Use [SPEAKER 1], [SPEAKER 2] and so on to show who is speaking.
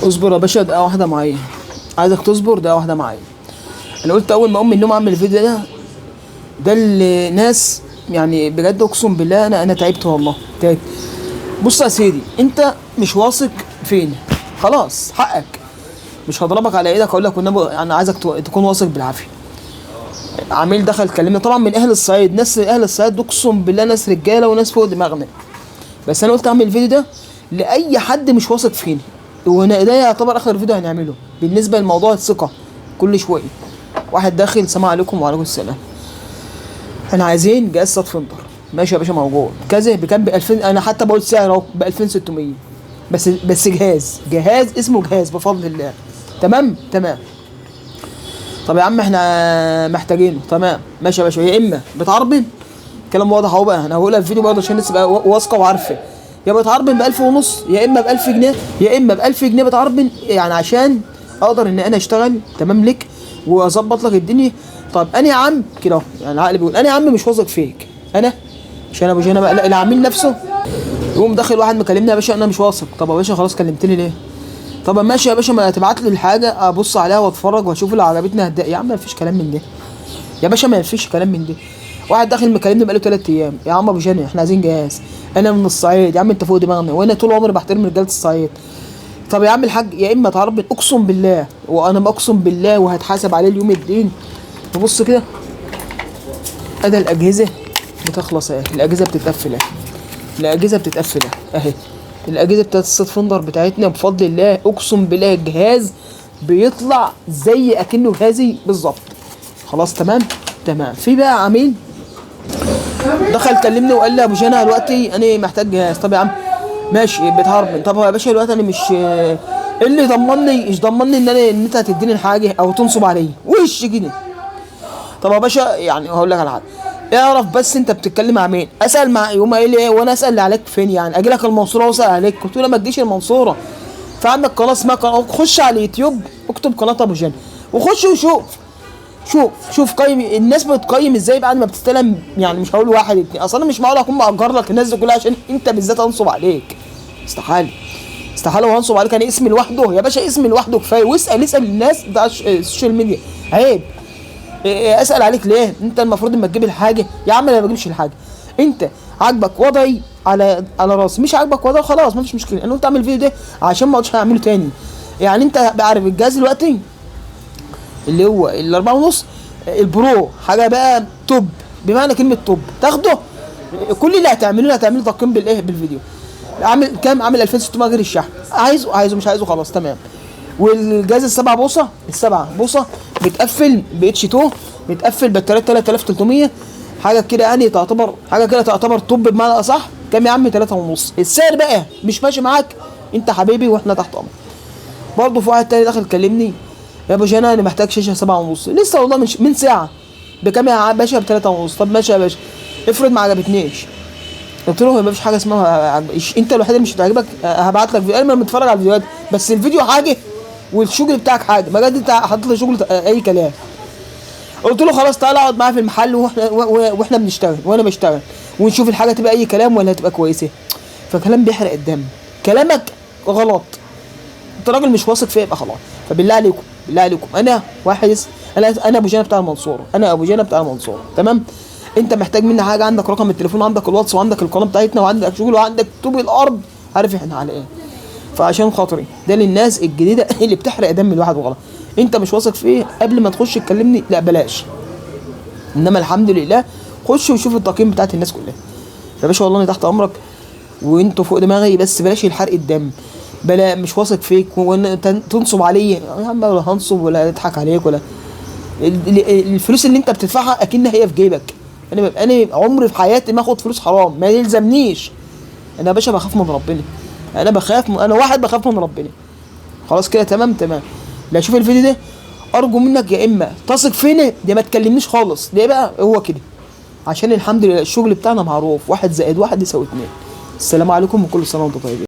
[SPEAKER 1] اصبر يا باشا، دقيقة واحدة معايا. عايزك تصبر دقيقة واحدة معايا. انا قلت اول ما اقوم من النوم اعمل الفيديو ده الناس يعني بجد اقسم بالله انا تعبت والله تعبت. بص يا سيدي، انت مش واثق فين، خلاص حقك، مش هضربك على ايدك اقول لك والنبي انا عايزك تكون واثق بالعافيه. عميل دخل كلمني طبعا من اهل الصعيد، ناس اهل الصعيد اقسم بالله ناس رجاله وناس فوق دماغنا، بس انا قلت اعمل الفيديو ده لاي حد مش واثق فيني، وهنا ده يعتبر اخر فيديو هنعمله بالنسبه لموضوع الثقه. كل شويه واحد داخل السلام عليكم وعليكم السلام، احنا عايزين جهاز صوت فندر. ماشي يا باشا موجود كذا بكام؟ ب 2000. انا حتى بقول سعر اهو ب 2600 بس جهاز اسمه جهاز بفضل الله. تمام. طب يا عم احنا محتاجينه. تمام ماشي يا باشا. يا اما بتعربن، كلام واضح اهو بقى، انا هقولها في الفيديو برضه عشان الناس تبقى واثقه وعارفه. يا بتعربن ب 1000 ونص، يا اما ب 1000 جنيه، يا اما ب 1000 جنيه بتعربن، يعني عشان اقدر ان انا اشتغل تمام لك واظبط لك الدنيا. طب انا يا عم كده اهو، يعني العقل بيقول انا يا عم مش واثق فيك، انا عشان ابو جنى بقى العميل نفسه يقوم داخل واحد مكلمني يا باشا انا مش واثق. طب يا باشا خلاص كلمتني ليه؟ طب ماشي يا باشا، ما تبعت لي الحاجه ابص عليها واتفرج واشوف اللي عجبتني هتضايق. يا عم ما فيش كلام من ده يا باشا، ما فيش كلام من ده. واحد داخل مكلمني بقاله 3 ايام، يا عم ابو جنى احنا عايزين جهاز، انا من الصعيد يا عم انت فوق دماغنا، وانا طول عمري بحترم رجاله الصعيد. طب يا عم الحاج يا اما تعرب اقسم بالله، وانا بقسم بالله وهتحاسب عليه اليوم الدين. تبص كده ادي الاجهزه بتخلص اهي، الاجهزه بتتقفل اهي، الاجهزه بتتقفل اهي، الاجهزه بتاعت الصوت فندر بتاعتنا بفضل الله. اقسم بالله الجهاز بيطلع زي اكنه جهازي بالظبط. خلاص تمام. في بقى عميل دخل كلمني وقال لي يا ابو جنى دلوقتي انا محتاج جهاز. طب يا عم ماشي بتهربن. طب يا باشا دلوقتي انا مش ايه اللي ضمني، ايش ضمني ان انت هتديني الحاجه او تنصب عليا وش كده؟ طب يا باشا يعني هقول لك على حاجه، اعرف بس انت بتتكلم مع مين. اسال مع يوم قايل لي ايه وانا اسال عليك فين؟ يعني اجي لك المنصوره واسال عليك؟ قلت له ما تجيش المنصوره، فعندك قناه اسمها خش على اليوتيوب اكتب قناه ابو جنى وخش وشوف. شوف قيم الناس بتقيم ازاي بعد ما بتستلم. يعني مش هقول واحد اتنين، اصل انا مش معقول اكون مأجر لك الناس دي كلها عشان انت بالذات انصب عليك. استحاله وهنصب عليك انا اسمي لوحده يا باشا، اسمي لوحده كفايه. اسال الناس بتاع السوشيال ميديا، عيب اسال عليك ليه؟ انت المفروض اما تجيب الحاجه يا عم انا ما بجيبش الحاجه، انت عاجبك وضعي على راسي، مش عاجبك وضعي خلاص مفيش مشكله. انا قلت اعمل الفيديو ده عشان ما اقعدش اعمله تاني. يعني انت عارف الجهاز دلوقتي اللي هو ال4.5 البرو حاجه بقى توب، بمعنى كلمه توب، تاخده كل اللي هتعمله تقييم بالفيديو. عامل كام؟ عامل 2600 غير الشحن. عايزه مش عايزه خلاص تمام. والجهاز السبعة بوصه بتقفل ب اتش 2، بتقفل بطاريه 3300 حاجه كده، يعني تعتبر توب بمعنى اصح. كام يا عم؟ 3.5. السعر بقى مش ماشي معاك انت حبيبي واحنا تحت امرك. برضه في واحد تاني دخل كلمني يا ابو جنى انا محتاج شاشه 7.5 لسه والله من ساعه. بكام يا باشا؟ ب3.5. طب ماشي يا باشا افرض ما عجبتنيش. قلت له ما فيش حاجه اسمها انت الوحيد اللي مش هتعجبك، هبعت لك فيديو. انا متفرج على الفيديوهات بس الفيديو حاجه والشغل بتاعك حاجه، ما انت حاطط لي شغل اي كلام. قلت له خلاص تعالى اقعد معايا في المحل واحنا بنشتغل وانا بشتغل ونشوف الحاجه تبقى اي كلام ولا هتبقى كويسه. فكلام بيحرق الدم، كلامك غلط، انت راجل مش واثق فيا يبقى خلاص. فبالله عليكم انا واحد انا ابو جنى بتاع المنصوره، تمام. انت محتاج مني حاجه، عندك رقم التليفون وعندك الواتس وعندك القناه بتاعتنا وعندك شغل وعندك طوب الارض، عارف احنا على ايه. فعشان خاطري ده للناس الجديده اللي بتحرق دم الواحد وغلط. انت مش واثق فيه قبل ما تخش تكلمني لا بلاش، انما الحمد لله خش وشوف التقييم بتاعت الناس كلها يا باشا. والله انا تحت امرك وانتوا فوق دماغي، بس بلاش الحرق الدم. بلا مش واثق فيك تنصب عليا يا عم، ولا هنصب ولا اضحك عليك ولا الفلوس اللي انت بتدفعها اكنها هي في جيبك. انا عمري في حياتي ما اخد فلوس حرام، ما يلزمنيش. انا يا باشا بخاف من ربنا، انا واحد بخاف من ربنا. خلاص كده تمام. لا شوف الفيديو ده ارجو منك يا اما تثق فينا دي ما تكلمنيش خالص. ليه بقى؟ هو كده عشان الحمد لله الشغل بتاعنا معروف، 1+1=2. السلام عليكم وكل سنه وانتم طيبين.